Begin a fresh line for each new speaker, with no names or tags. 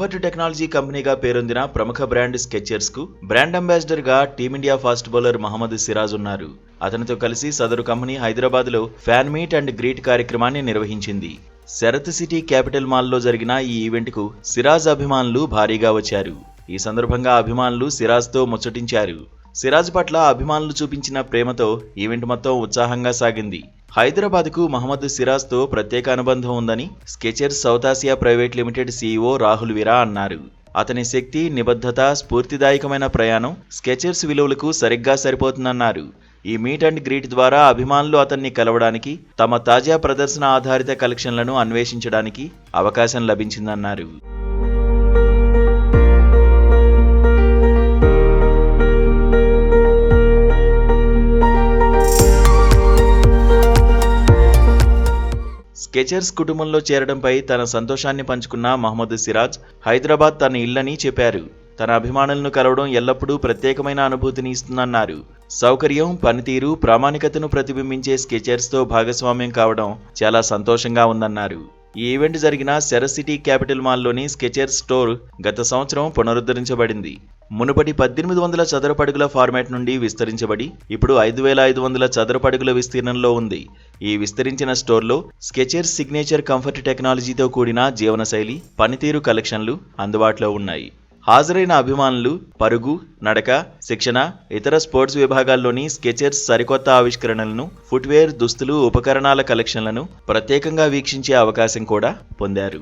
Comfort technology కంపెనీగా పేరొందిన ప్రముఖ బ్రాండ్ స్కెచర్స్ కు బ్రాండ్ అంబాసిడర్ గా team India fast bowler Mohammed Siraj ఉన్నారు. అతనితో కలిసి సదరు కంపెనీ హైదరాబాద్ లో ఫ్యాన్ మీట్ అండ్ గ్రీట్ కార్యక్రమాన్ని నిర్వహించింది. శరత్ సిటీ క్యాపిటల్ మాల్లో జరిగిన ఈ ఈవెంట్ కు సిరాజ్ అభిమానులు భారీగా వచ్చారు. ఈ సందర్భంగా అభిమానులు సిరాజ్ తో ముచ్చటించారు. సిరాజ్ పట్ల అభిమానులు చూపించిన ప్రేమతో ఈవెంట్ మొత్తం ఉత్సాహంగా సాగింది. హైదరాబాద్ కు మహమ్మద్ సిరాజ్ తో ప్రత్యేక అనుబంధం ఉందని Skechers South Asia private limited CEO Rahul Veera అన్నారు. అతని శక్తి, నిబద్ధత, స్ఫూర్తిదాయకమైన ప్రయాణం స్కెచర్స్ విలువలకు సరిగ్గా సరిపోతుందన్నారు. ఈ మీట్ అండ్ గ్రీట్ ద్వారా అభిమానులు అతన్ని కలవడానికి, తమ తాజా ప్రదర్శన ఆధారిత కలెక్షన్లను అన్వేషించడానికి అవకాశం లభించిందన్నారు. స్కెచర్స్ కుటుంబంలో చేరడంపై తన సంతోషాన్ని పంచుకున్న మహమ్మద్ సిరాజ్ హైదరాబాద్ తన ఇల్లని చెప్పారు. తన అభిమానులను కలవడం ఎల్లప్పుడూ ప్రత్యేకమైన అనుభూతిని ఇస్తుందన్నారు. సౌకర్యం, పనితీరు, ప్రామాణికతను ప్రతిబింబించే స్కెచర్స్ తో భాగస్వామ్యం కావడం చాలా సంతోషంగా ఉందన్నారు. ఈ ఈవెంట్ జరిగిన శరత్ సిటీ క్యాపిటల్ మాల్లోని స్కెచర్స్ స్టోర్ గత సంవత్సరం పునరుద్ధరించబడింది. మునుపటి 1800 చదరపడుగుల ఫార్మాట్ నుండి విస్తరించబడి ఇప్పుడు 5500 చదరపడుగుల విస్తీర్ణంలో ఉంది. ఈ విస్తరించిన స్టోర్లో స్కెచర్స్ సిగ్నేచర్ కంఫర్ట్ టెక్నాలజీతో కూడిన జీవనశైలి, పనితీరు కలెక్షన్లు అందుబాటులో ఉన్నాయి. హాజరైన అభిమానులు పరుగు, నడక, శిక్షణ, ఇతర స్పోర్ట్స్ విభాగాల్లోని స్కెచర్స్ సరికొత్త ఆవిష్కరణలను, ఫుట్వేర్, దుస్తులు, ఉపకరణాల కలెక్షన్లను ప్రత్యేకంగా వీక్షించే అవకాశం కూడా పొందారు.